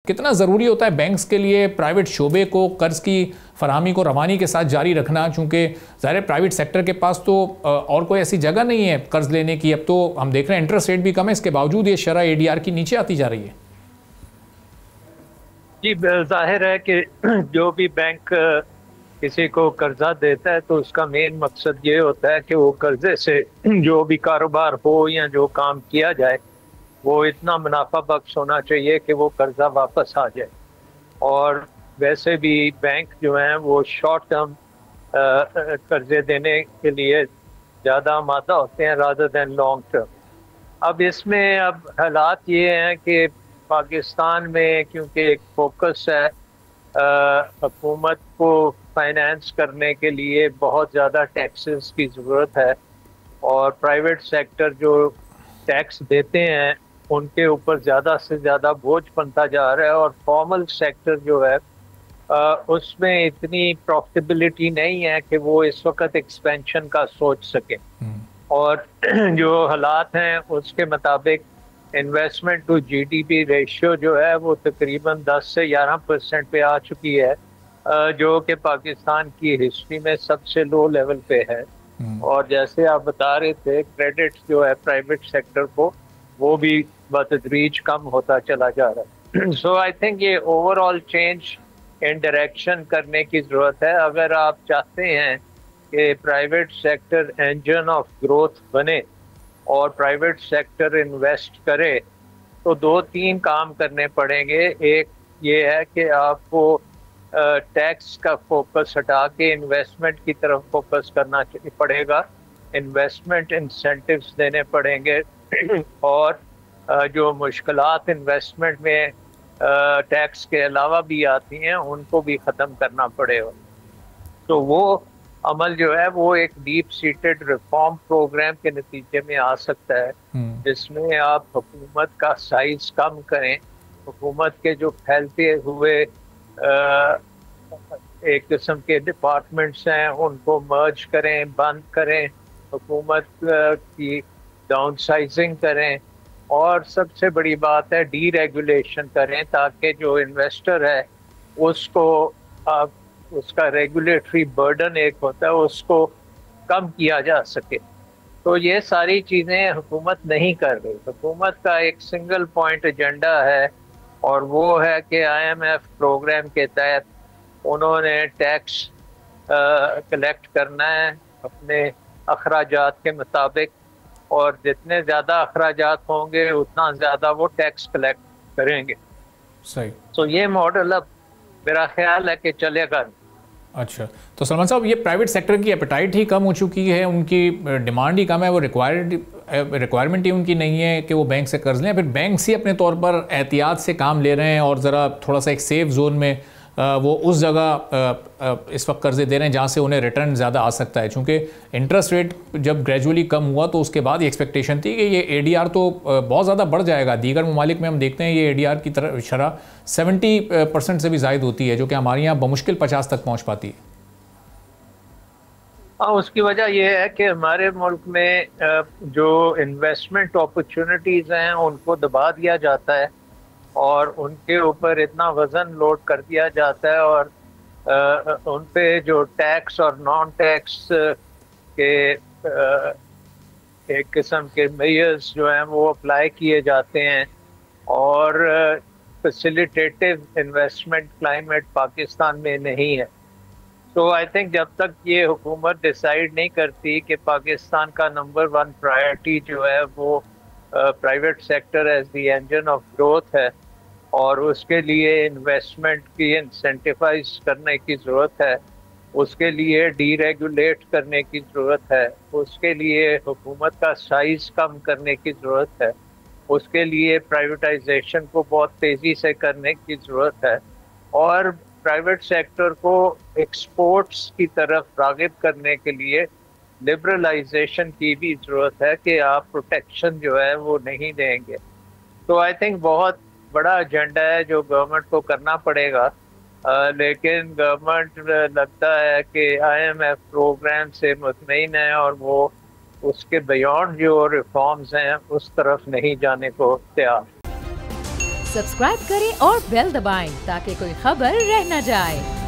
कितना ज़रूरी होता है बैंक्स के लिए प्राइवेट शोबे को कर्ज की फराहमी को रवानी के साथ जारी रखना, चूँकि ज़ाहिर प्राइवेट सेक्टर के पास तो और कोई ऐसी जगह नहीं है कर्ज लेने की। अब तो हम देख रहे हैं इंटरेस्ट रेट भी कम है, इसके बावजूद ये शरह ADR की नीचे आती जा रही है। जी, जाहिर है कि जो भी बैंक किसी को कर्जा देता है तो उसका मेन मकसद ये होता है कि वो कर्जे से जो भी कारोबार हो या जो काम किया जाए वो इतना मुनाफा बख्श होना चाहिए कि वो कर्जा वापस आ जाए। और वैसे भी बैंक जो हैं वो शॉर्ट टर्म कर्जे देने के लिए ज़्यादा आमादा होते हैं रादर देन लॉन्ग टर्म। अब इसमें अब हालात ये हैं कि पाकिस्तान में क्योंकि एक फोकस है हुकूमत को फाइनेंस करने के लिए बहुत ज़्यादा टैक्सेस की ज़रूरत है, और प्राइवेट सेक्टर जो टैक्स देते हैं उनके ऊपर ज़्यादा से ज़्यादा बोझ बनता जा रहा है, और फॉर्मल सेक्टर जो है उसमें इतनी प्रॉफिटेबिलिटी नहीं है कि वो इस वक्त एक्सपेंशन का सोच सके। और जो हालात हैं उसके मुताबिक इन्वेस्टमेंट टू GDP रेशियो जो है वो तकरीबन 10 से 11% पे आ चुकी है, जो कि पाकिस्तान की हिस्ट्री में सबसे लो लेवल पे है। और जैसे आप बता रहे थे क्रेडिट जो है प्राइवेट सेक्टर को वो भी बतदरीज कम होता चला जा रहा है। सो आई थिंक ये ओवरऑल चेंज इन डायरेक्शन करने की ज़रूरत है। अगर आप चाहते हैं कि private sector engine of growth बने और प्राइवेट सेक्टर इन्वेस्ट करे तो 2-3 काम करने पड़ेंगे। एक ये है कि आपको टैक्स का फोकस हटा के इन्वेस्टमेंट की तरफ फोकस करना पड़ेगा, इन्वेस्टमेंट इंसेंटिव्स देने पड़ेंगे और जो मुश्किलात इन्वेस्टमेंट में टैक्स के अलावा भी आती हैं उनको भी ख़त्म करना पड़ेगा। तो वो अमल जो है वो एक डीप सीटेड रिफॉर्म प्रोग्राम के नतीजे में आ सकता है, जिसमें आप हुकूमत का साइज कम करें, हुकूमत के जो फैलते हुए एक किस्म के डिपार्टमेंट्स हैं उनको मर्ज करें, बंद करें, हुकूमत की डाउनसाइजिंग करें, और सबसे बड़ी बात है डीरेगुलेशन करें ताकि जो इन्वेस्टर है उसको उसका रेगुलेटरी बर्डन एक होता है उसको कम किया जा सके। तो ये सारी चीज़ें हुकूमत नहीं कर रही। हुकूमत का एक सिंगल पॉइंट एजेंडा है और वो है कि IMF प्रोग्राम के तहत उन्होंने टैक्स कलेक्ट करना है अपने अखराजात के मुताबिक, और जितने ज़्यादा अखराजात होंगे उतना ज़्यादा वो टैक्स कलेक्ट करेंगे। सही। तो ये मॉडल अब मेरा ख्याल है कि चलेगा। अच्छा, तो सलमान साहब ये प्राइवेट सेक्टर की एपेटाइट ही कम हो चुकी है, उनकी डिमांड ही कम है, वो रिक्वायरमेंट ही उनकी नहीं है कि वो बैंक से कर्ज लें, फिर बैंक ही अपने तौर पर एहतियात से काम ले रहे हैं और ज़रा थोड़ा सा एक सेफ जोन में वो उस जगह इस वक्त कर्जे दे रहे हैं जहाँ से उन्हें रिटर्न ज़्यादा आ सकता है। चूँकि इंटरेस्ट रेट जब ग्रेजुअली कम हुआ तो उसके बाद ये एक्सपेक्टेशन थी कि ये ADR तो बहुत ज़्यादा बढ़ जाएगा। दीगर ममालिक में हम देखते हैं ये ADR की तरह शरह 70% से भी ज़ायद होती है, जो कि हमारे यहाँ बमुश्किल 50 तक पहुँच पाती है। हाँ, उसकी वजह यह है कि हमारे मुल्क में जो इन्वेस्टमेंट अपॉर्चुनिटीज़ हैं उनको दबा दिया जाता है और उनके ऊपर इतना वज़न लोड कर दिया जाता है, और उन पे जो टैक्स और नॉन टैक्स के एक किस्म के मेयर्स जो हैं वो अप्लाई किए जाते हैं, और फैसिलिटेटिव इन्वेस्टमेंट क्लाइमेट पाकिस्तान में नहीं है। तो आई थिंक जब तक ये हुकूमत डिसाइड नहीं करती कि पाकिस्तान का नंबर 1 प्रायोरिटी जो है वो private sector as the engine of growth है और उसके लिए इन्वेस्टमेंट की इंसेंटिवाइज करने की ज़रूरत है, उसके लिए डीरेगुलेट करने की ज़रूरत है, उसके लिए हुकूमत का साइज़ कम करने की ज़रूरत है, उसके लिए प्राइवेटाइजेशन को बहुत तेज़ी से करने की ज़रूरत है, और प्राइवेट सेक्टर को एक्सपोर्ट्स की तरफ राग़िब करने के लिए लिबरलाइजेशन की भी ज़रूरत है कि आप प्रोटेक्शन जो है वो नहीं देंगे। तो आई थिंक बहुत बड़ा एजेंडा है जो गवर्नमेंट को करना पड़ेगा, लेकिन गवर्नमेंट लगता है कि IMF प्रोग्राम से मुतमईन है और वो उसके बियॉन्ड जो रिफॉर्म्स हैं उस तरफ नहीं जाने को तैयार। सब्सक्राइब करें और बेल दबाएं ताकि कोई खबर रह न जाए।